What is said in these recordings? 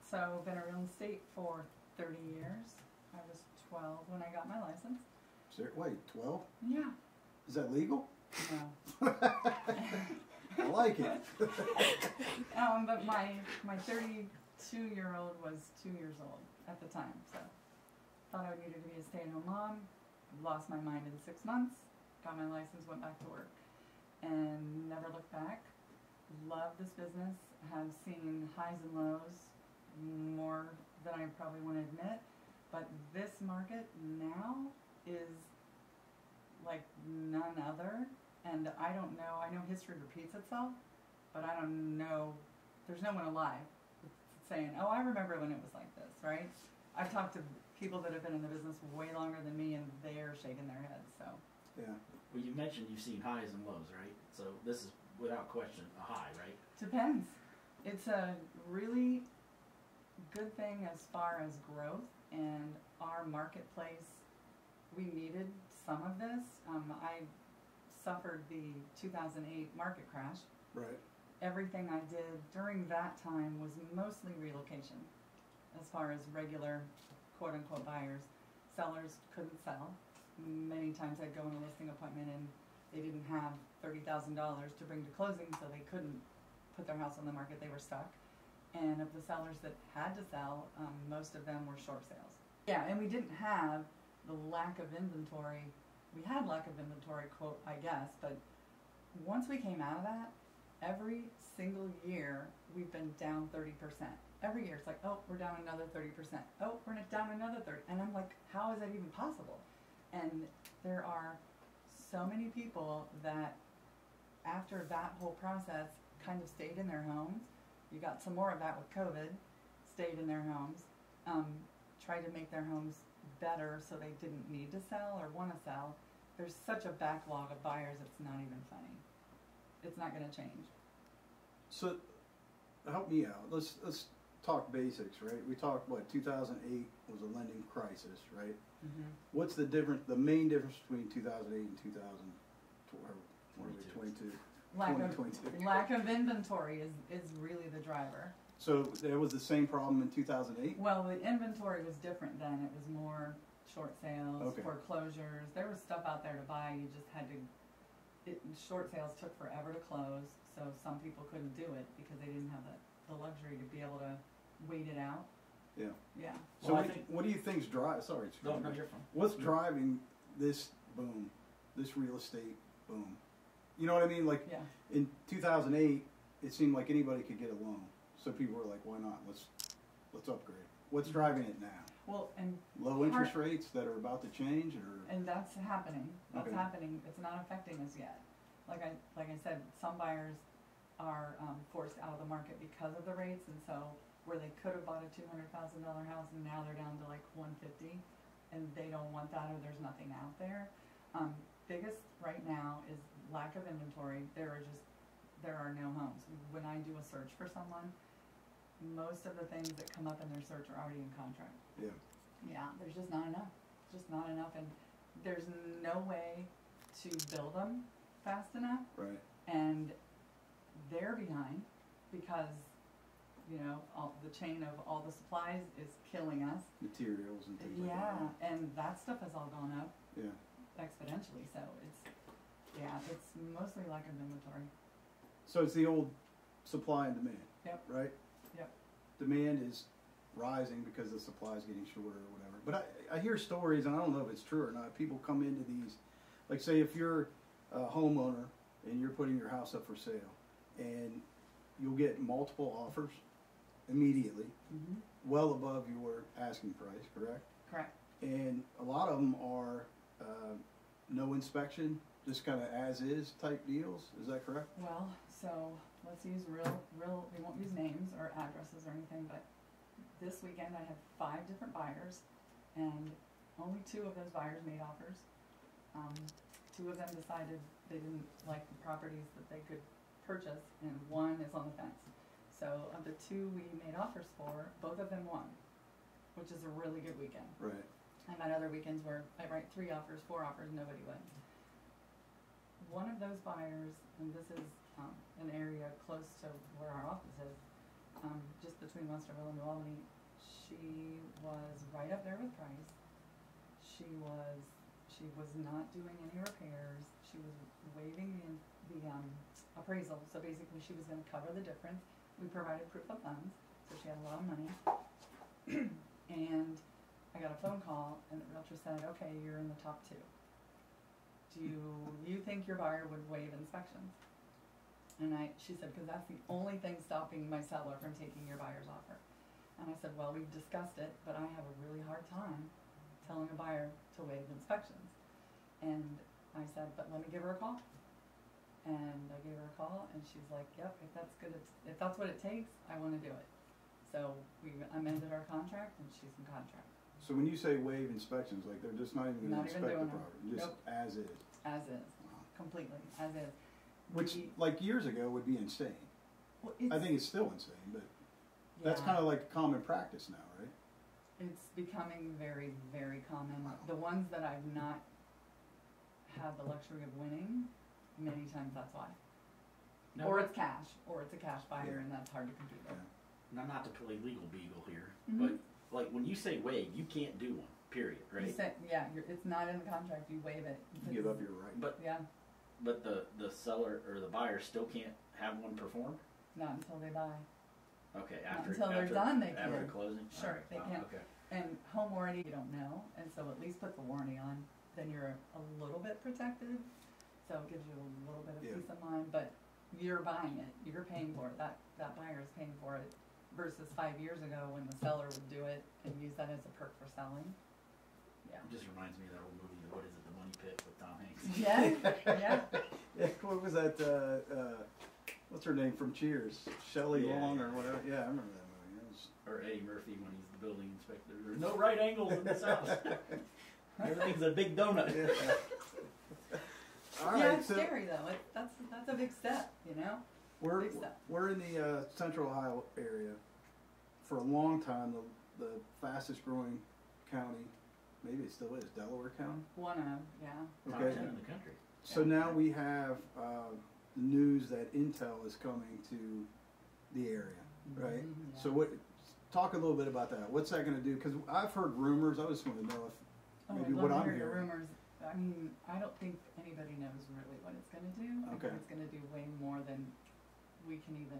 So I've been in real estate for 30 years. I was 12 when I got my license. Wait, 12? Yeah. Is that legal? No. I like it. But my 32-year-old was 2 years old at the time, so thought I needed to be a stay-at-home mom. Lost my mind in 6 months. Got my license, went back to work, and never looked back. Love this business. Have seen highs and lows more than I probably want to admit, but this market now is like none other. And I don't know, I know history repeats itself, but I don't know, there's no one alive saying, oh, I remember when it was like this, right? I've talked to people that have been in the business way longer than me, and they're shaking their heads, so. Yeah. Well, you mentioned you've seen highs and lows, right? So this is, without question, a high, right? Depends. It's a really good thing as far as growth, and our marketplace, we needed some of this. I suffered the 2008 market crash. Right. Everything I did during that time was mostly relocation, as far as regular quote-unquote buyers. Sellers couldn't sell. Many times I'd go on a listing appointment and they didn't have $30,000 to bring to closing, so they couldn't put their house on the market. They were stuck. And of the sellers that had to sell, most of them were short sales. Yeah, and we didn't have the lack of inventory. We had lack of inventory, quote, I guess, but once we came out of that, every single year we've been down 30%. Every year it's like, oh, we're down another 30%. Oh, we're down another 30%. And I'm like, how is that even possible? And there are so many people that after that whole process kind of stayed in their homes. You got some more of that with COVID, stayed in their homes, tried to make their homes better so they didn't need to sell or want to sell. There's such a backlog of buyers, it's not even funny. It's not going to change. So, help me out. Let's talk basics, right? We talked, 2008 was a lending crisis, right? Mm-hmm. What's the difference, the main difference between 2008 and 2022? Lack of inventory is really the driver. So there was the same problem in 2008? Well, the inventory was different then. It was more short sales, okay, foreclosures. There was stuff out there to buy. You just had to. Short sales took forever to close, so some people couldn't do it because they didn't have the luxury to be able to wait it out. Yeah. Yeah. So what do you think's driving? Sorry, no, you're fine. What's driving this boom, this real estate boom? You know what I mean? Like, yeah. In 2008, it seemed like anybody could get a loan. So people were like, why not? Let's upgrade. What's driving it now? Well, and low interest rates that are about to change, or? And that's happening. That's okay, happening. It's not affecting us yet. Like I said, some buyers are forced out of the market because of the rates, and so where they could have bought a $200,000 house, and now they're down to like $150,000, and they don't want that, or there's nothing out there. Biggest right now is lack of inventory. There are no homes. When I do a search for someone, most of the things that come up in their search are already in contract. Yeah. Yeah, there's just not enough. Just not enough, and there's no way to build them fast enough. Right. And they're behind because, all the chain of all the supplies is killing us. Materials and things like that. Yeah, and that stuff has all gone up. Yeah. Exponentially, so it's mostly lack of inventory. So it's the old supply and demand. Yep. Right? Yep. Demand is rising because the supply is getting shorter or whatever. But I hear stories, and I don't know if it's true or not. People come into these, like say if you're a homeowner and you're putting your house up for sale, and you'll get multiple offers immediately, mm-hmm, well above your asking price, correct? Correct. And a lot of them are no inspection, just kind of as is type deals. Is that correct? Well, so let's use real. We won't use names or addresses or anything, but this weekend I had 5 different buyers, and only 2 of those buyers made offers. 2 of them decided they didn't like the properties that they could purchase, and 1 is on the fence. So of the 2 we made offers for, both of them won, which is a really good weekend. Right. I've had other weekends where I write 3 offers, 4 offers, nobody wins. One of those buyers, and this is an area close to where our office is, just between Westerville and New Albany. She was right up there with price. She was not doing any repairs. She was waiving the appraisal. So basically she was going to cover the difference. We provided proof of funds, so she had a lot of money. And I got a phone call, and the realtor said, okay, you're in the top 2. Do you think your buyer would waive inspections? And she said, because that's the only thing stopping my seller from taking your buyer's offer. And I said, well, we've discussed it, but I have a really hard time telling a buyer to waive inspections. And I said, but let me give her a call. And I gave her a call, and she's like, yep, if that's what it takes, I want to do it. So we amended our contract, and she's in contract. So when you say waive inspections, like they're just not even going to inspect the property, just as is? As is, completely, as is. Which, like years ago, would be insane. Well, I think it's still insane, but that's kind of like common practice now, right? It's becoming very, very common. The ones that I've not had the luxury of winning, many times that's why. No, or it's cash, or it's a cash buyer, and that's hard to compete with. Now, not to play legal beagle here, Mm-hmm. but like when you say waive, you can't do one. Period. Right? You say, it's not in the contract. You waive it. You give up your right. But the seller or the buyer still can't have one performed. Not until they buy. Okay, until they're done, they can. After closing? Sure, right. they can. Okay. And home warranty, you don't know, and so at least put the warranty on. Then you're a little bit protected, so it gives you a little bit of peace of mind. But you're buying it, you're paying for it. That buyer is paying for it. Versus 5 years ago when the seller would do it and use that as a perk for selling. Yeah. It just reminds me of that old movie, what is it, The Money Pit with Tom Hanks. Yeah. What was that? What's her name from Cheers? Shelley Long or whatever. Yeah, I remember that movie. Or Eddie Murphy when he's the building inspector. There's no right angles in this house. Everything's a big donut. All right, yeah, it's scary though. That's a big step, you know. We're in the Central Ohio area. For a long time, the fastest growing county, maybe it still is, Delaware County. One of, yeah. Top 10 in the country. So now we have the news that Intel is coming to the area, right? Mm-hmm, yeah. So talk a little bit about that. What's that going to do? Because I've heard rumors. I just want to know if maybe what I'm hearing. Rumors. I mean, I don't think anybody knows really what it's going to do. I think it's going to do way more than we can even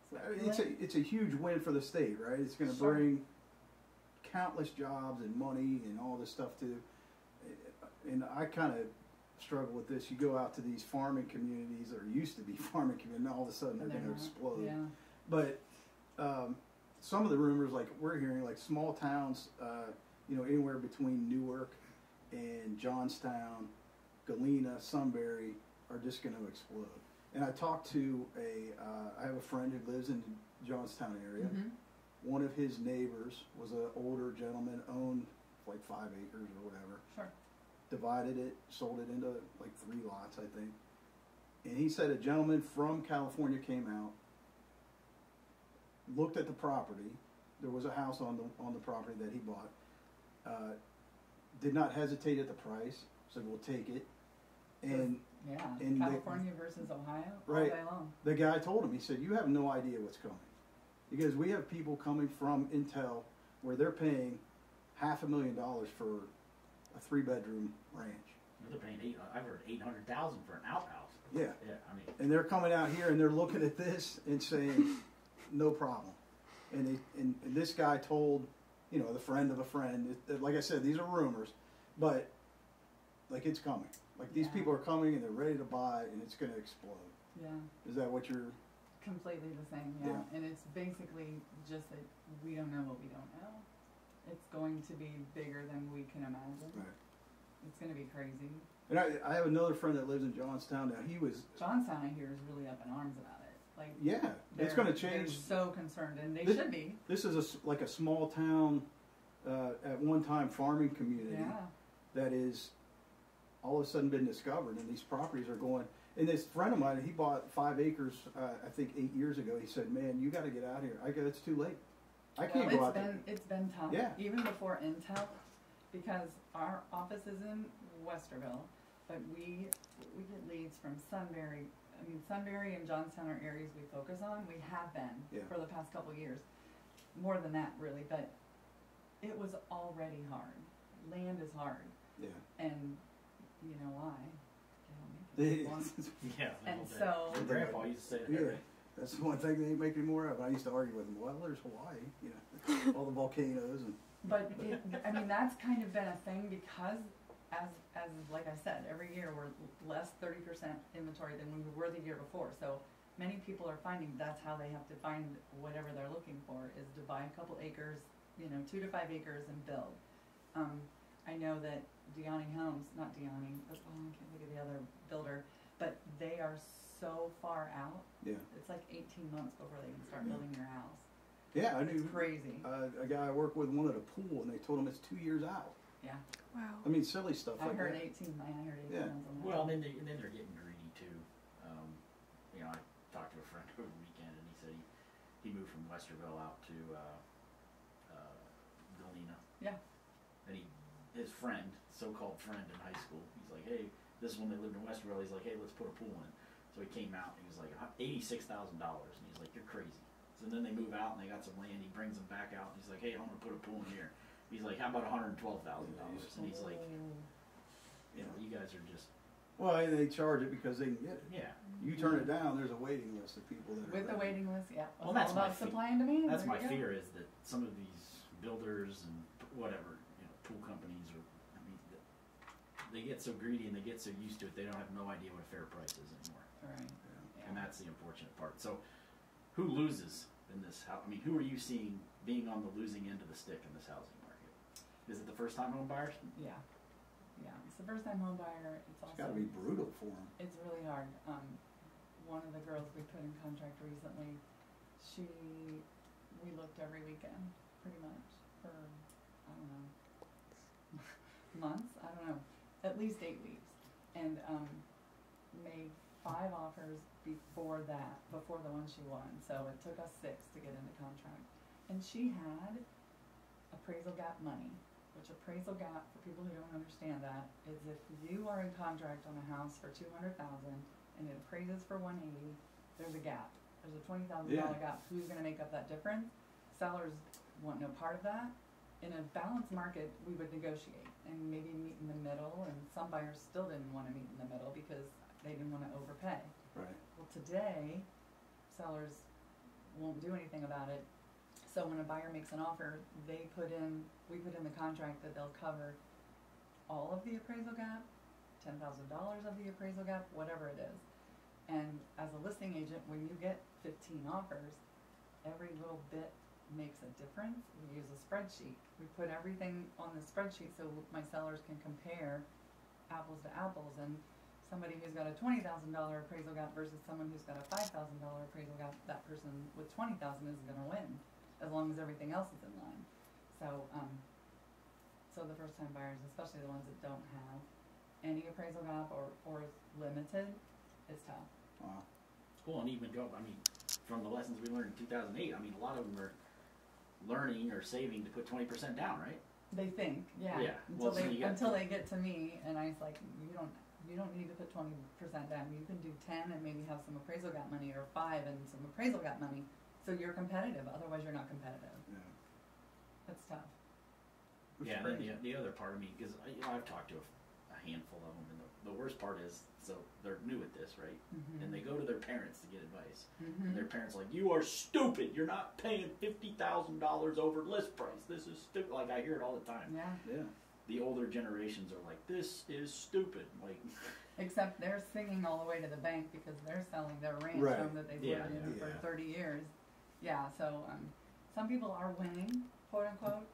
speculate. It's a huge win for the state, right? It's going to bring countless jobs and money and all this stuff too. And I kind of struggle with this. You go out to these farming communities, or used to be farming communities, and all of a sudden they're going to explode. Yeah. But some of the rumors, like we're hearing, like small towns, anywhere between Newark and Johnstown, Galena, Sunbury, are just going to explode. And I talked to I have a friend who lives in the Johnstown area. Mm-hmm. One of his neighbors was an older gentleman, owned like 5 acres or whatever. Sure. Divided it, sold it into like 3 lots, I think. And he said a gentleman from California came out, looked at the property. There was a house on the property that he bought. Did not hesitate at the price, said we'll take it. And California versus Ohio, right, all day long. The guy told him, he said, you have no idea what's coming. Because we have people coming from Intel where they're paying $500,000 for a 3-bedroom ranch. They're paying I've heard $800,000 for an outhouse. Yeah. Yeah, I mean. And they're coming out here and they're looking at this and saying, no problem. And this guy told, the friend of a friend, like I said, these are rumors, but like it's coming. Like these people are coming and they're ready to buy and it's going to explode. Yeah. Is that what you're? Completely the same, yeah. And it's basically just that we don't know what we don't know. It's going to be bigger than we can imagine. Right. It's going to be crazy. And I have another friend that lives in Johnstown now. Johnstown, I hear, is really up in arms about it. Like, it's going to change. They're so concerned, and they should be. This is like a small town, at one time farming community that is all of a sudden been discovered, and these properties are going. And this friend of mine, he bought 5 acres, I think 8 years ago. He said, "Man, you got to get out here. I go, it's too late. I can't go out there." It's been tough, even before Intel, because our office is in Westerville, but we get leads from Sunbury, I mean, Sunbury and Johnstown are areas we focus on. We have been Yeah. for the past couple of years. More than that, really, but it was already hard. Land is hard, Yeah. and you know why? They don't make it anymore. Yeah. And little bit. so- My grandpa used to say that. Yeah. Right? That's the one thing they ain't making more of. I used to argue with them. Well, there's Hawaii, you know, all the volcanoes and. But I mean, that's kind of been a thing because, as like I said, every year we're less 30% inventory than we were the year before. So many people are finding that's how they have to find whatever they're looking for is to buy a couple acres, 2 to 5 acres and build. I know that Deani Homes, not Deani, but I can't think of the other builder, but they are so far out. Yeah. It's like 18 months before they can start building your house. Yeah, I It's knew crazy. a guy I work with wanted a pool, and they told him it's 2 years out. Yeah. Wow. I mean, silly stuff I like heard that. 18 months on that. Well, and then they're getting greedy too. I talked to a friend over the weekend, and he said he moved from Westerville out to Galena. Yeah. And his friend, so-called friend in high school, he's like, hey, this is when they lived in Westerville. He's like, hey, let's put a pool in. So he came out, and he was like, $86,000, and he's like, you're crazy. So then they move out, and they got some land. He brings them back out, and he's like, hey, I'm gonna put a pool in here. He's like, how about $112,000? And he's like, you guys are just. Well, and they charge it because they can get it. Yeah. You turn it down, there's a waiting list of people that are. With the ready. waiting list, yeah. Well, It's that's all my about fear. supply and demand. That's There my you go. fear is that some of these builders and whatever, pool companies they get so greedy and they get so used to it, they don't have no idea what a fair price is anymore. Right. Yeah. Yeah. And that's the unfortunate part. So who loses in this house? I mean, who are you seeing being on the losing end of the stick in this housing market? Is it the first time home buyers? Yeah. Yeah. It's the first time home buyer. It's It's also. got to be brutal for them. It's really hard. One of the girls we put in contract recently, we looked every weekend, pretty much, for, I don't know, months? I don't know, at least 8 weeks. And made 5 offers before the one she won. So it took us 6 to get into contract. And she had appraisal gap money, which appraisal gap, for people who don't understand that, is if you are in contract on a house for $200,000 and it appraises for $180,000, there's a gap. There's a $20,000 gap. Who's going to make up that difference? Sellers want no part of that. In a balanced market, we would negotiate and maybe meet in the middle, and some buyers still didn't want to meet in the middle because they didn't want to overpay. Right. Well, today, sellers won't do anything about it. So when a buyer makes an offer, we put in the contract that they'll cover all of the appraisal gap, $10,000 of the appraisal gap, whatever it is. And as a listing agent, when you get 15 offers, every little bit makes a difference. We use a spreadsheet. We put everything on the spreadsheet so my sellers can compare apples to apples. And somebody who's got a $20,000 appraisal gap versus someone who's got a $5,000 appraisal gap, that person with $20,000 isn't going to win, as long as everything else is in line. So the first time buyers, especially the ones that don't have any appraisal gap or is limited, is tough. Wow. Well, and even from the lessons we learned in 2008, a lot of them are learning or saving to put 20% down, right? They think, yeah. Yeah. Well, Until they get to me, and I was like, you don't need to put 20% down. You can do 10 and maybe have some appraisal gap money, or 5 and some appraisal gap money, so you're competitive. Otherwise, you're not competitive. Yeah. That's tough. Which Yeah, is and crazy. then the other part of me, because I've talked to a handful of them, and the worst part is, so they're new at this, right? Mm-hmm. And they go to their parents to get advice. Mm-hmm. And their parents are like, you are stupid. You're not paying $50,000 over list price. This is stupid. Like, I hear it all the time. Yeah. Yeah. The older generations are like, this is stupid. Like, Except they're singing all the way to the bank because they're selling their ranch Right. home that they've lived in for 30 years. Yeah, so some people are winning, quote unquote.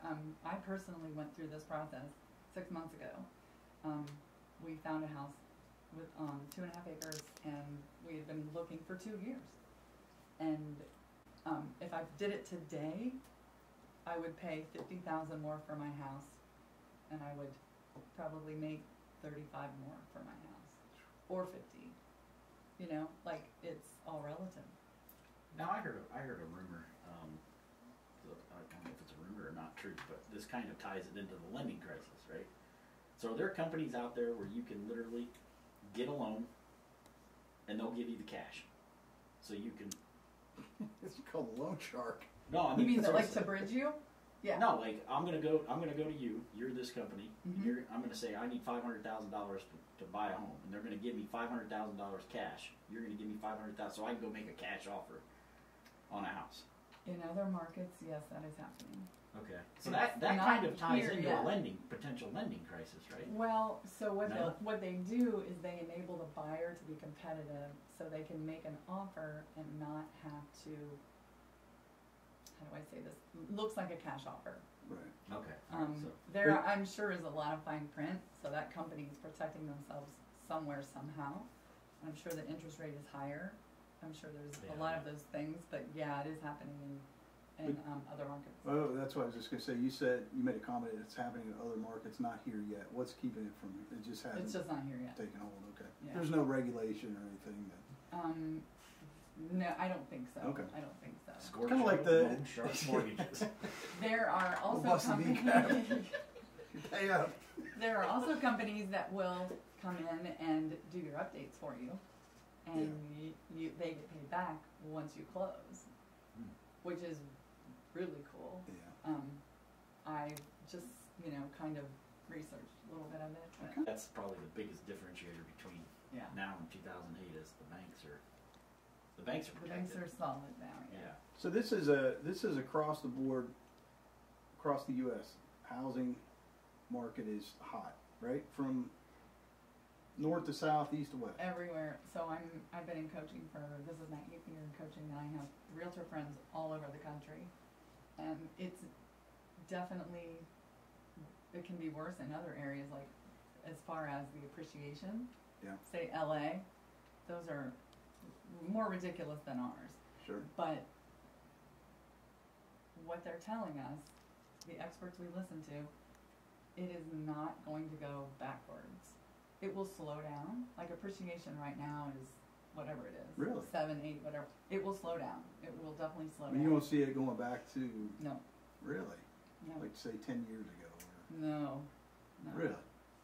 I personally went through this process 6 months ago. We found a house with 2.5 acres, and we had been looking for 2 years. And if I did it today, I would pay $50,000 more for my house, and I would probably make $35 more for my house, or 50. It's all relative. now I heard a rumor. So I don't know if it's a rumor or not true, but this kind of ties it into the lending crisis, right? So there are companies out there where you can literally get a loan and they'll give you the cash, so you can. It's called a loan shark. No, I You mean, mean that, like, seriously. to bridge you? Yeah. No, like I'm gonna go to you. You're this company. Mhm. I'm gonna say I need $500,000 to buy a home, and they're gonna give me $500,000 cash. You're gonna give me $500,000, so I can go make a cash offer on a house. In other markets, yes, that is happening. Okay. So It's that not kind of ties here into yet. a potential lending crisis, right? Well, so No? what they do is they enable the buyer to be competitive, so they can make an offer and not have to. How do I say this? Looks like a cash offer. Right. Okay. So There, I'm sure, is a lot of fine print, so that company is protecting themselves somewhere somehow. I'm sure the interest rate is higher. I'm sure there's a lot of those things, but yeah, it is happening in other markets. Oh, that's what I was just gonna say. You said, you made a comment, it's happening in other markets, not here yet. What's keeping it from, it just hasn't It's just not here yet. taken hold, okay. Yeah. There's no regulation or anything that, No, I don't think so. Okay. I don't think so. Scorch Kinda like out the- loan shark mortgages. There are also bust the companies. kneecap. Pay up. There are also companies that will come in and do your updates for you, and they get paid back once you close, Hmm. which is really cool. Yeah. I just kind of researched a little bit of it, but That's probably the biggest differentiator between yeah, now and 2008 is the banks are the banks protected. are solid now. Yeah. So this is across the board, across the U.S. Housing market is hot, right? From north to south, east to west. Everywhere. So I've been in coaching this is my 8th year in coaching, and I have realtor friends all over the country, and it's definitely, it can be worse in other areas, like as far as the appreciation. Yeah. Say LA, those are more ridiculous than ours. Sure. But what they're telling us, the experts we listen to, it is not going to go backwards. It will slow down. Like appreciation right now is whatever it is. Really? 7, 8, whatever. It will slow down. It will definitely slow I down. mean, you don't see it going back to, No, really, no, like say 10 years ago. Or, no, no. really?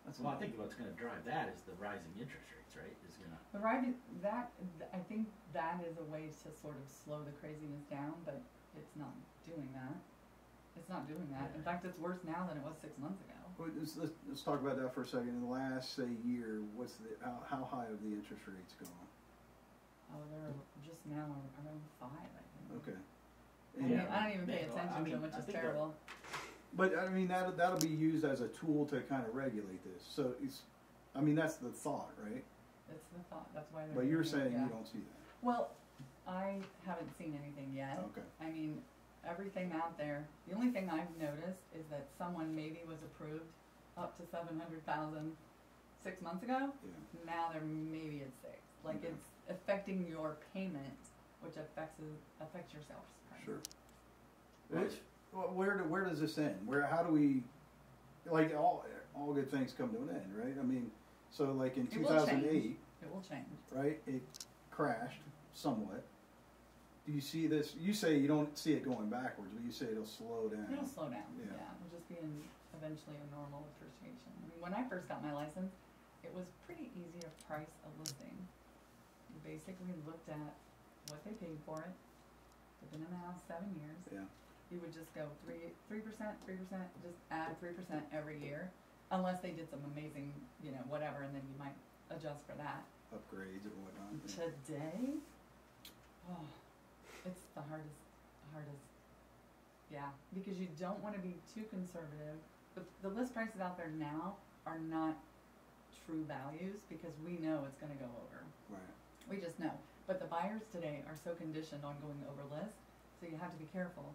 That's Well, I think what's going to drive that is the rising interest rates, right? Is going to. The right, I think that is a way to sort of slow the craziness down, but it's not doing that. It's not doing that. In fact, it's worse now than it was 6 months ago. Well, let's talk about that for a second. In the last, say, year, how high have the interest rates gone? Oh, they're just now around 5, I think. Okay. I mean, Yeah. I don't even pay Yeah, attention I mean, to it, which I is think terrible. But I mean, that'll be used as a tool to kind of regulate this. So that's the thought, right? It's the thought. That's why they're. But you're doing it, saying yeah. you don't see that. Well, I haven't seen anything yet. Okay. I mean, everything out there. The only thing I've noticed is that someone maybe was approved up to 700,000 6 months ago. Yeah. Now they're maybe at 6. Like Okay. it's affecting your payment, which affects your sales price. Sure. Right. Well, where does this end? How do we, like all good things come to an end, right? I mean, so like in It will change. 2008, It will change. right? It crashed somewhat. Do you see this? You say you don't see it going backwards, but you say it'll slow down. It'll slow down. Yeah. Yeah. It'll just be eventually a normal appreciation. I mean, when I first got my license, it was pretty easy to price a listing. You basically looked at what they paid for it. They've been in the house 7 years. Yeah. You would just go 3%, just add 3% every year, unless they did some amazing, whatever, and then you might adjust for that. Upgrades or whatnot. Today, it's the hardest, yeah, because you don't want to be too conservative. The list prices out there now are not true values because we know it's going to go over. Right. We just know. But the buyers today are so conditioned on going over list, so you have to be careful.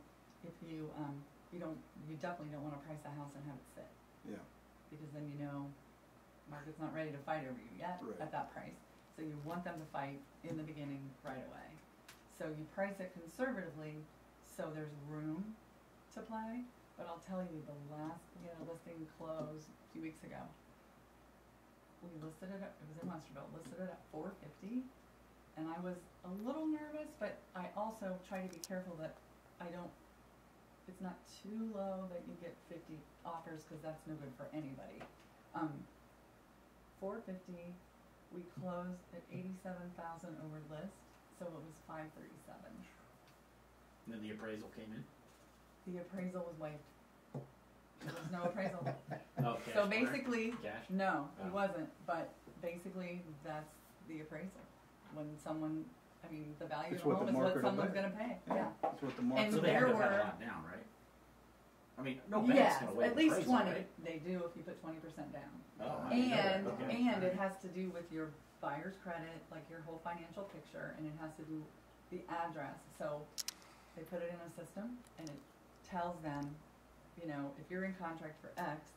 If you definitely don't want to price a house and have it sit. Yeah. Because then market's not ready to fight over you yet Right. at that price. So you want them to fight in the beginning right away. So you price it conservatively so there's room to play. But I'll tell you, the last listing closed a few weeks ago. We listed it was in Westerville, listed it at $450, and I was a little nervous, but I also try to be careful that it's not too low that you get 50 offers because that's no good for anybody. $450 we closed at 87,000 over list, so it was 537. And then the appraisal came in. The appraisal was waived. There was no appraisal. Oh, cash. So basically, Cash. no, he Oh. wasn't. But basically, that's the appraisal. When someone, I mean, the value It's of a what home the is what market will someone's bear. going to pay. Yeah, Yeah. that's what the And market. So they there have to have were- a lot down, right? I mean, no bank's Yes, gonna waive at least appraisal, 20. right? They do if you put 20% down. Oh, I didn't know that. Okay. And it has to do with your buyer's credit, like your whole financial picture, and it has to do the address. So they put it in a system, and it tells them, you know, if you're in contract for X,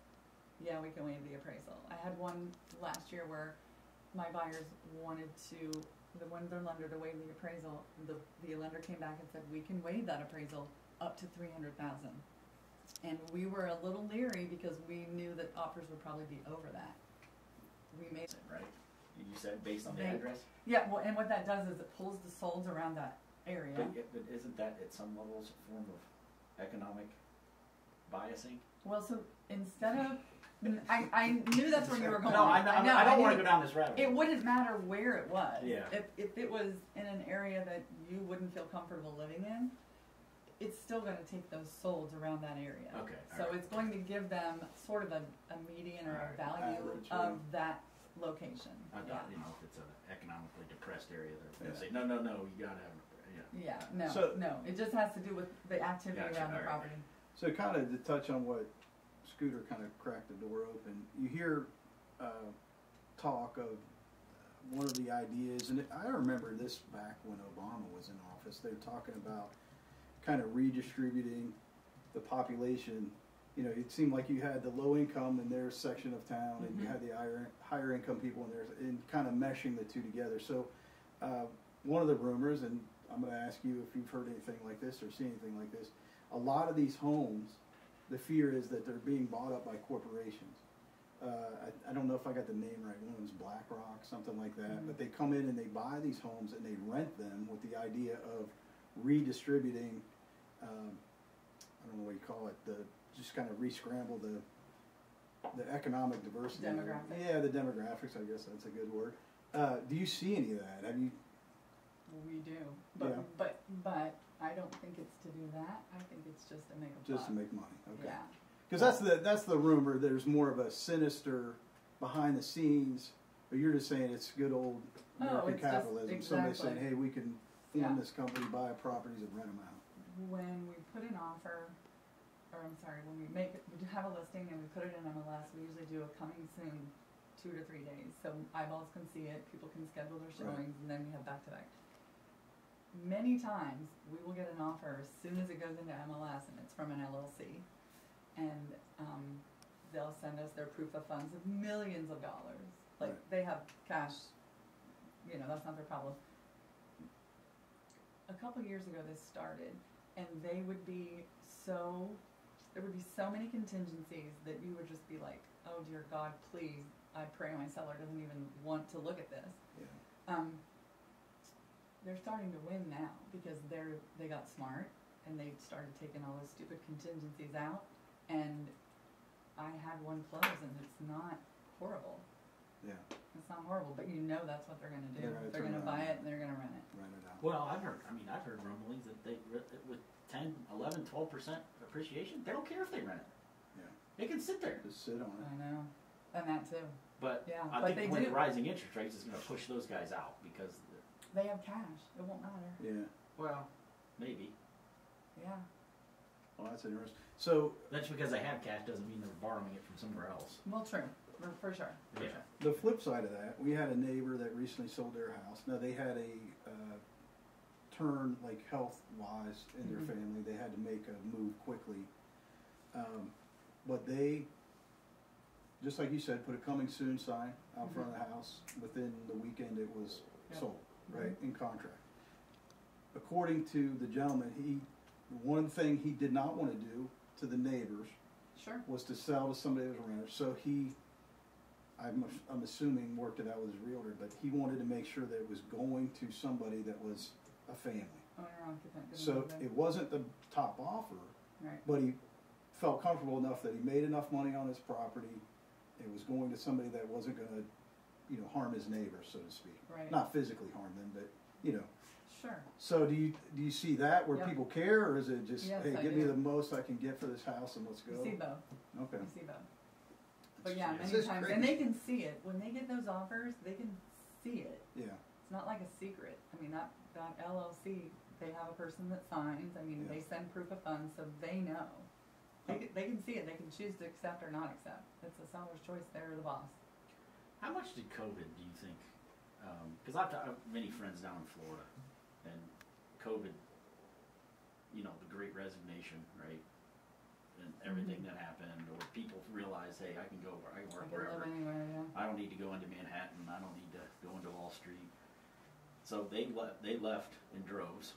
yeah, we can waive the appraisal. I had one last year where my buyers wanted their lender to waive the appraisal. The lender came back and said, we can waive that appraisal up to 300,000. And we were a little leery because we knew that offers would probably be over that. We made it. Right. You said based on the They- address? Yeah, well, and what that does is it pulls the solds around that area. But isn't that at some levels a form of economic biasing? Well, so instead of, I knew that's where you were going. No, I don't want to knew go down this rabbit it hole. wouldn't matter where it was. Yeah. If it was in an area that you wouldn't feel comfortable living in, it's still going to take those solds around that area. Okay, So alright. it's going to give them sort of a median or a Alright. value Average, of yeah. that location. I Yeah. thought, if it's an economically depressed area, they're going to Yeah. say, no, you got to have it. Yeah. Yeah, no. It just has to do with the activity Gotcha, around the alright. property. So kind of to touch on what Scooter kind of cracked the door open, you hear talk of one of the ideas, and I remember this back when Obama was in office, they were talking about kind of redistributing the population. You know, it seemed like you had the low income in their section of town, and you Mhm. had the higher income people in theirs, and kind of meshing the two together. So one of the rumors, and I'm going to ask you if you've heard anything like this or seen anything like this, a lot of these homes, the fear is that they're being bought up by corporations. I don't know if I got the name right. One was BlackRock, something like that. Mhm. But they come in and they buy these homes and they rent them with the idea of redistributing. I don't know what you call it. Just kind of re-scramble the economic diversity. Demographics. Yeah, the demographics. I guess that's a good word. Do you see any of that? Have you? We do, but Yeah. but I don't think it's to do that. I think it's just to make a Just to buck. make money. Okay. Yeah. Because that's the rumor. There's more of a sinister behind the scenes, but you're just saying it's good old American it's just- capitalism. Somebody saying, exactly. "Hey, we can form Yeah. this company, buy properties, and rent them out." When we put an offer, or I'm sorry, when we have a listing and we put it in MLS, we usually do a coming soon 2 to 3 days. So eyeballs can see it, people can schedule their Right. showings, and then we have back to back. Many times we will get an offer as soon as it goes into MLS and it's from an LLC. And they'll send us their proof of funds of millions of dollars. Like Right. they have cash, that's not their problem. A couple years ago this started, and there would be so many contingencies that you would just be like, oh dear God, please, I pray my seller doesn't even want to look at this. Yeah. They're starting to win now because they got smart and they started taking all those stupid contingencies out, and I had one close and it's not horrible. Yeah. It's not horrible, but that's what they're gonna do. They're gonna They're turn gonna around buy it and they're gonna rent it. Rent it out. Well, I've heard rumblings that they, with 10, 11, 12% appreciation, they don't care if they rent it. Yeah. It can sit there. Just sit on it. I know, and that too. But Yeah, I but think they when do. the rising interest rates is going to push those guys out because, They have cash. It won't matter. Yeah. well, maybe. Yeah. Well, that's interesting. So That's because they have cash doesn't mean they're borrowing it from somewhere else. Well, true. For sure. For Yeah. sure. the flip side of that, we had a neighbor that recently sold their house. Now they had a turn, like health-wise, in their Mhm. family. They had to make a move quickly, but they, just like you said, put a coming soon sign out front of the house. Within the weekend, it was Yep. sold, right, in contract. According to the gentleman, one thing he did not want to do to the neighbors Sure. was to sell to somebody that was a renter. So I'm assuming worked it out with his realtor, but he wanted to make sure that it was going to somebody that was a family. Owner occupant. didn't So know that. it wasn't the top offer, Right. but he felt comfortable enough that he made enough money on his property. It was going to somebody that wasn't going to harm his neighbor, so to speak. Right. Not physically harm them, but Sure. So do you see that where Yep. people care, or is it just, Yes, hey, I give do. me the most I can get for this house and let's go? You see both. Okay. You see both. But yeah, It's many just times, crazy. and they can see it when they get those offers. They can see it. Yeah. It's not like a secret. I mean, that LLC, they have a person that signs. I mean, Yeah. they send proof of funds, so they know. They can see it. They can choose to accept or not accept. It's the seller's choice. They're the boss. How much did COVID, do you think? Because I have many friends down in Florida, and COVID, the Great Resignation, right? And everything that happened, or people realize, hey, I can work I can wherever. live anywhere. Yeah. I don't need to go into Manhattan. I don't need to go into Wall Street. So they left in droves.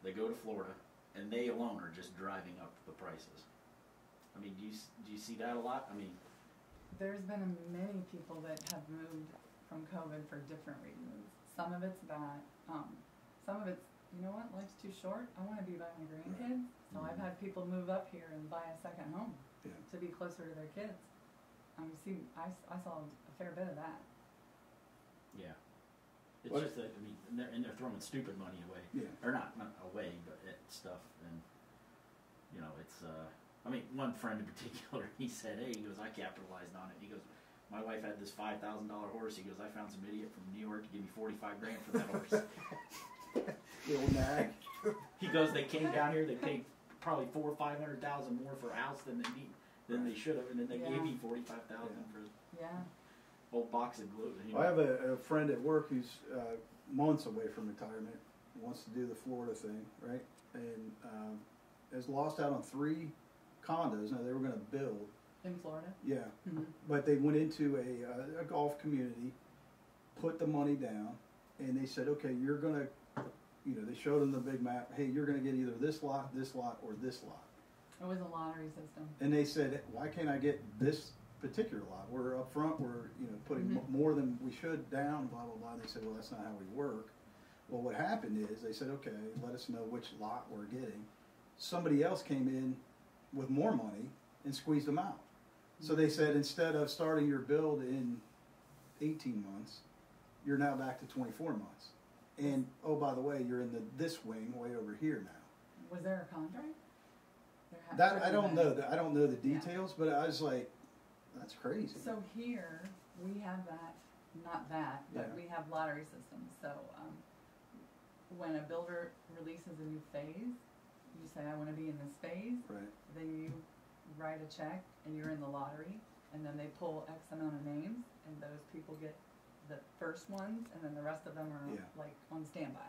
They go to Florida, and they alone are just driving up the prices. I mean, do you see that a lot? I mean, There's been many people that have moved from COVID for different reasons. Some of it's that, some of it's, you know what, life's too short. I want to be by my grandkids. So I've had people move up here and buy a second home Yeah. to be closer to their kids. I saw a fair bit of that. yeah. It's What- just that, I mean, they're throwing stupid money away. Yeah. Or not away, but at stuff. And, it's, I mean, one friend in particular, he said, hey, he goes, I capitalized on it. He goes, my wife had this $5,000 horse. He goes, I found some idiot from New York to give me $45,000 for that horse. Little nag. He goes, they came down here, they paid probably $400,000 or $500,000 more for a house than they should have, and then they Yeah. gave me $45,000 for a Yeah. whole box of glue. I have a friend at work who's months away from retirement, wants to do the Florida thing, right? And has lost out on 3 condos. Now they were going to build. In Florida. Yeah. Mm-hmm. But they went into a golf community, put the money down, and they said, okay, you're going to, they showed them the big map. Hey, you're going to get either this lot, or this lot. It was a lottery system. And they said, why can't I get this particular lot? We're up front, we're putting Mm-hmm. more than we should down, blah, blah, blah. And they said, well, that's not how we work. Well, what happened is they said, okay, let us know which lot we're getting. Somebody else came in with more money and squeezed them out. So they said, instead of starting your build in 18 months, you're now back to 24 months. And, oh, by the way, you're in this wing way over here now. Was there a contract? That I don't know. I don't know the details, but I was like, that's crazy. So here we have that, not that, but Yeah. we have lottery systems. So when a builder releases a new phase, you say, I want to be in this phase. Right. Then you write a check and you're in the lottery, and then they pull X amount of names, and those people get the first ones, and then the rest of them are like on standby,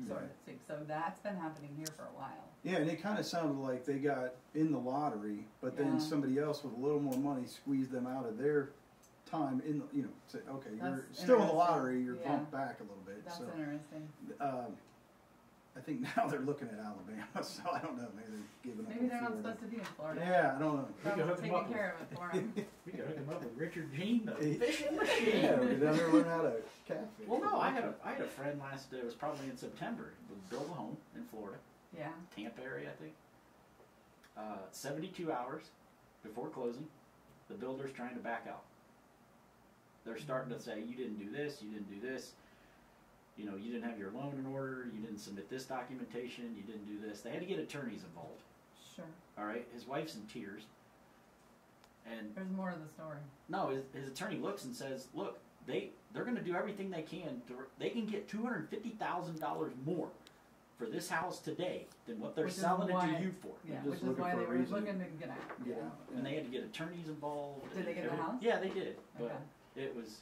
sort of speak. So that's been happening here for a while. Yeah, and it kind of sounded like they got in the lottery, but then somebody else with a little more money squeezed them out of their time in the, say, okay, you're That's still in the interesting. lottery, you're Yeah. bumped back a little bit. That's So interesting. I think now they're looking at Alabama, so I don't know, maybe they're giving up Maybe on they're not Florida. supposed to be in Florida. Yeah, I don't know. We could hook 'em Taking up care of it for them. We could hook him up with Richard Jean, the Hey. fishing machine. Yeah, we're down there learning how to catfish. Well, no, I had a friend last. It was probably in September. Would build a home in Florida, Yeah. Tampa area, I think. 72 hours before closing, the builder's trying to back out. They're starting to say, you didn't do this, you didn't do this. You didn't have your loan in order. You didn't submit this documentation. You didn't do this. They had to get attorneys involved. Sure. All right, his wife's in tears, and There's more to the story. no, his attorney looks and says, "Look, they're going to do everything they can to. They can get $250,000 more for this house today than what they're Which is selling it why- to you for." Yeah, just which is looking why for they a were reason. looking to get out. Yeah. And they had to get attorneys involved. Did they get the house? Yeah, they did. But Okay. it was.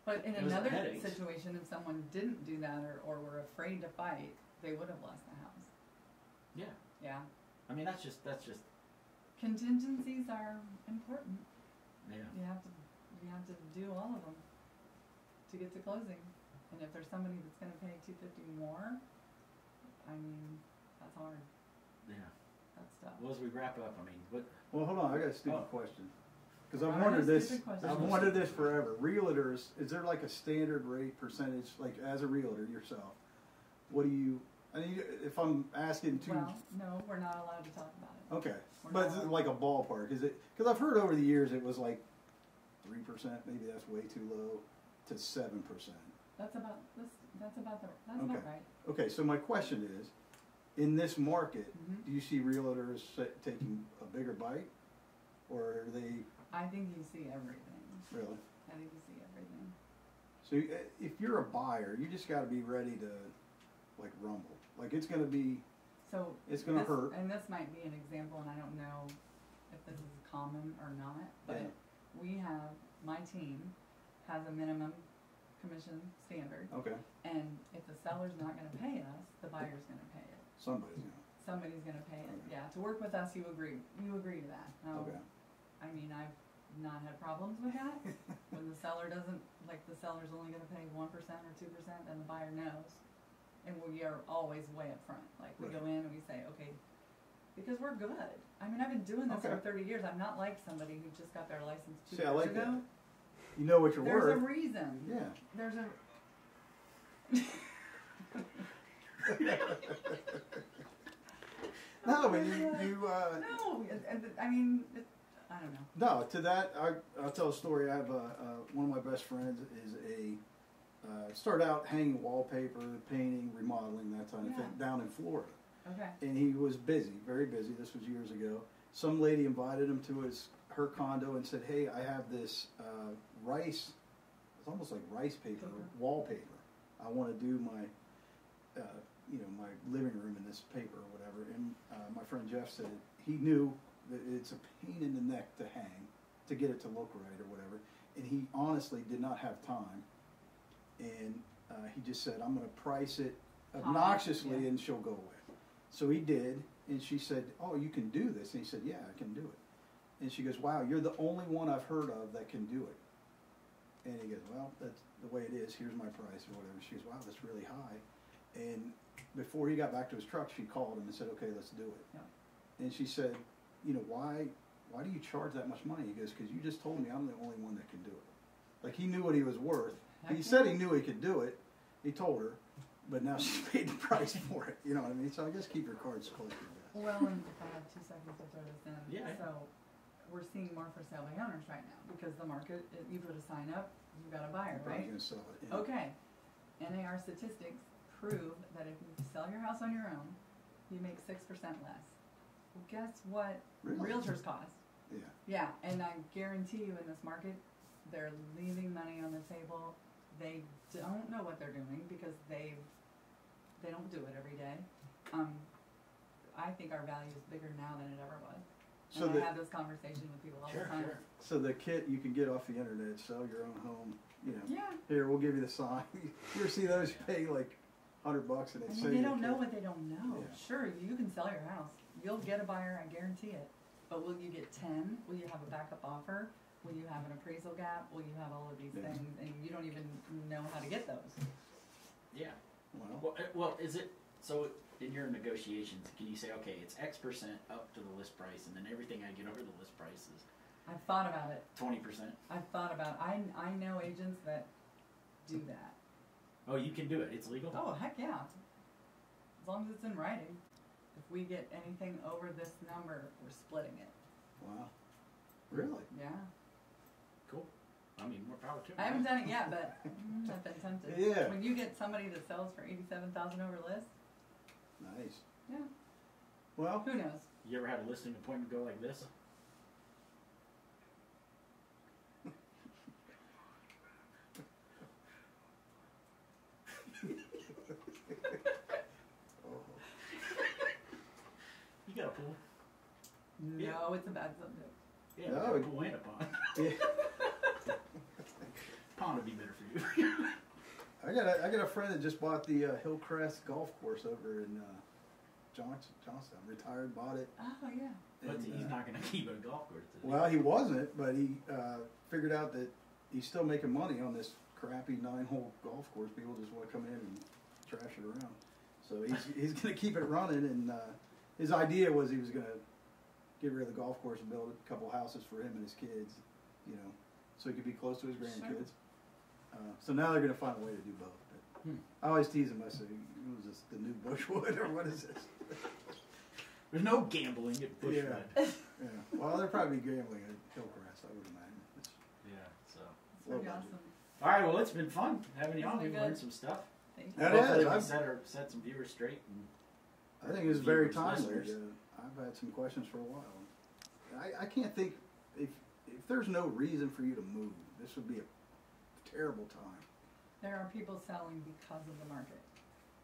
But in It was another headaches. situation, if someone didn't do that or were afraid to fight, they would have lost the house. Yeah. Yeah. I mean, that's just. Contingencies are important. Yeah. You have to do all of them to get to closing. And if there's somebody that's going to pay $250 more, I mean, that's hard. Yeah. That's tough. Well, as we wrap up, I mean, what? Well, hold on, I got a stupid Oh. question. Because I've All right, wondered this. stupid question. I've wondered this forever. Realtors, is there like a standard rate percentage? Like as a realtor yourself, what do you? I mean, if I'm asking too. Well, no, we're not allowed to talk about it. Okay, We're but not is it allowed. like a ballpark? Is it? Because I've heard over the years it was like 3%. Maybe that's way too low. to 7%. That's about that's about Okay. right. Okay, so my question is, in this market, Mhm. do you see realtors taking a bigger bite, or are they I think you see everything. really? I think you see everything. So if you're a buyer, you just got to be ready to like rumble. Like it's going to be, So it's going to this- hurt. And this might be an example, and I don't know if this is common or not, but Yeah. we have, my team has a minimum commission standard, Okay, and if the seller's not gonna pay us, the buyer's gonna pay it. somebody's going Somebody's gonna pay it, Okay. yeah, to work with us, you agree to that. to. Okay. I mean, I've not had problems with that, when the seller doesn't, like, the seller's only gonna pay 1% or 2%, then the buyer knows. And we are always way up front, like, we Right. go in and we say, okay, because we're good. I mean, I've been doing this for Okay. 30 years, I'm not like somebody who just got their license 2 See, years I like ago. that. You know what you're There's a worth. reason. Yeah. There's a. No, but There's a- you No, I mean, I don't know. no, to that, I'll tell a story. I have one of my best friends is started out hanging wallpaper, painting, remodeling, that kind of thing, Yeah. down in Florida. Okay. And he was busy, very busy. This was years ago. Some lady invited him to her condo and said, "Hey, I have this rice. It's almost like rice paper, wallpaper. I want to do my, my living room in this paper or whatever." And my friend Jeff said he knew that it's a pain in the neck to hang, to get it to look right or whatever. And he honestly did not have time. And he just said, "I'm going to price it obnoxiously, yeah. and she'll go away." So he did, and she said, "Oh, you can do this?" And he said, "Yeah, I can do it." And she goes, "Wow, you're the only one I've heard of that can do it." And he goes, "Well, that's the way it is. Here's my price," or whatever. She goes, "Wow, that's really high." And before he got back to his truck, she called him and said, "Okay, let's do it." Yeah. And she said, "Why do you charge that much money?" He goes, "Because you just told me I'm the only one that can do it." Like, he knew what he was worth. He said he knew he could do it. He told her, but now she's paid the price for it. You know what I mean? So I guess keep your cards close to your vest. Well, and if I have 2 seconds to throw this in. Yeah. So we're seeing more for sale by owners right now because the market, you put a sign up, you've got a buyer, I'm right? going to sell it. Yeah. Okay. NAR statistics prove that if you sell your house on your own, you make 6% less. Well, guess what Really? realtors cost? Yeah. Yeah, and I guarantee you in this market, they're leaving money on the table. They don't know what they're doing because they don't do it every day. I think our value is bigger now than it ever was. So And the- I have this conversation with people all Sure, the time. sure. So the kit you can get off the internet, sell your own home. Yeah. Here, we'll give you the sign. You ever see those? You pay like $100 and I it mean, says they you don't know can't- what they don't know. Yeah. Sure, you can sell your house. You'll get a buyer, I guarantee it. But will you get 10? Will you have a backup offer? Will you have an appraisal gap? Will you have all of these Yeah. things? And you don't even know how to get those. Yeah. Well, Well, is it so? In your negotiations, can you say, okay, it's X% up to the list price, and then everything I get over the list price is I've thought about it. 20%? I've thought about I know agents that do that. Oh, you can do it. It's legal. Oh, heck yeah. As long as it's in writing. If we get anything over this number, we're splitting it. wow. Really? Yeah. Cool. I mean, more power to it. I haven't done it yet, but I've been tempted. Yeah. When you get somebody that sells for $87,000 over list, Nice. yeah, Well, who knows? You ever had a listing appointment go like this? oh, You got a pool? Yeah. No, it's a bad subject. Yeah, No, we got a it- pool and a pond. yeah. Pond would be better for you. I got a friend that just bought the Hillcrest golf course over in Johnstown. Retired, bought it. Oh, yeah. But and, he's not going to keep a golf course. Is he? Well, he wasn't, but he figured out that he's still making money on this crappy 9-hole golf course. People just want to come in and trash it around. So he's going to keep it running. And his idea was he was going to get rid of the golf course and build a couple houses for him and his kids, so he could be close to his grandkids. So now they're going to find a way to do both. But I always tease him. I say, "Was this the new Bushwood, or what is this?" There's no gambling at Bushwood. Yeah. Well, they'll probably be gambling at Hillcrest, I would imagine. It's Yeah, so. It's pretty low budget. awesome. All right, well, it's been fun having you on. Really We've good. learned some stuff. Thank you. That Hopefully is. we set some viewers straight. And I think it's very viewers, timely. listeners. I've had some questions for a while. I can't think if there's no reason for you to move, this would be a terrible time. There are people selling because of the market.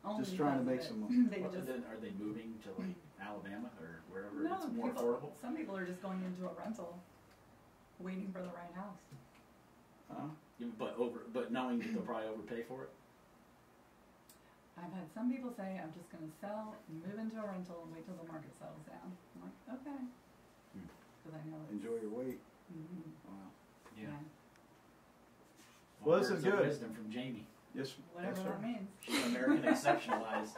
Only Just trying to because make of some it. They What, just, are they moving to like Alabama or wherever no, it's more people, affordable? some people are just going into a rental, waiting for the right house. Huh? But knowing that they'll probably overpay for it. I've had some people say, I'm just going to sell, move into a rental, and wait till the market settles down. I'm like, okay. Because I know it's... Enjoy your wait. Mm-hmm. Wow. Yeah. Well, this words is of good. Wisdom from Jamie. Yes. Whatever yes, that means. She's American Exceptionalized.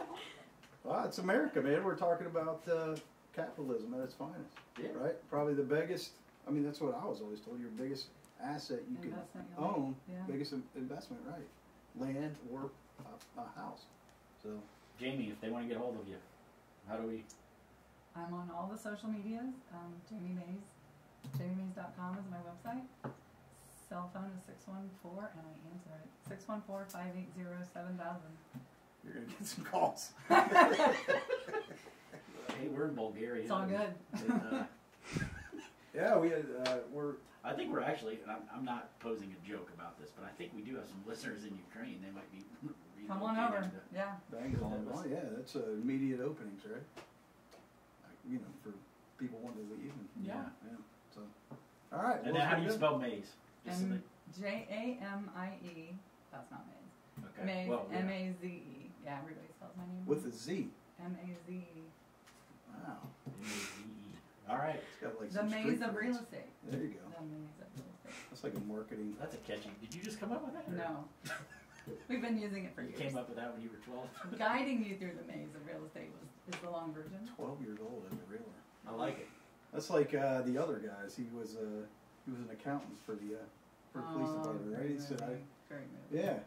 Well, it's America, man. We're talking about capitalism at its finest. Yeah. Right? Probably the biggest, I mean, that's what I was always told, your biggest asset you could Investment you'll make. own, Yeah. biggest investment, right? Land or a house. So, Jamie, if they want to get hold of you, how do we? I'm on all the social medias. Jamie Mays. JamieMays.com is my website. Cell phone is 614, and I answer it. 614-580-7000. you're going to get some calls. Hey, we're in Bulgaria. It's all good. And, Yeah, we're, I think we're actually. And I'm not posing a joke about this, but I think we do have some listeners in Ukraine. They might be. Come on relocating over. to- Yeah. bang on. Oh, yeah, that's immediate openings, right? You know, for people wanting to leave. And, Yeah. Yeah. So, all right. And well, then how do it's you been spell Maze? Just so Jamie. That's not Mays. they- okay. Maze. Well, yeah. Maze. Yeah, everybody spells my name with a Z. Maze. Wow. M-A-Z-E. All right. It's got like The some Maze street of real codes. estate. There you go. The Maze of real estate. That's like a marketing. That's a catchy. Did you just come up with that? or No. We've been using it for You years. came up with that when you were 12. Guiding you through the maze of real estate is the long version. 12 years old as a realtor. I like it. That's like the other guys. He was an accountant for the police department, right? He Great said, movie. Great movie. yeah.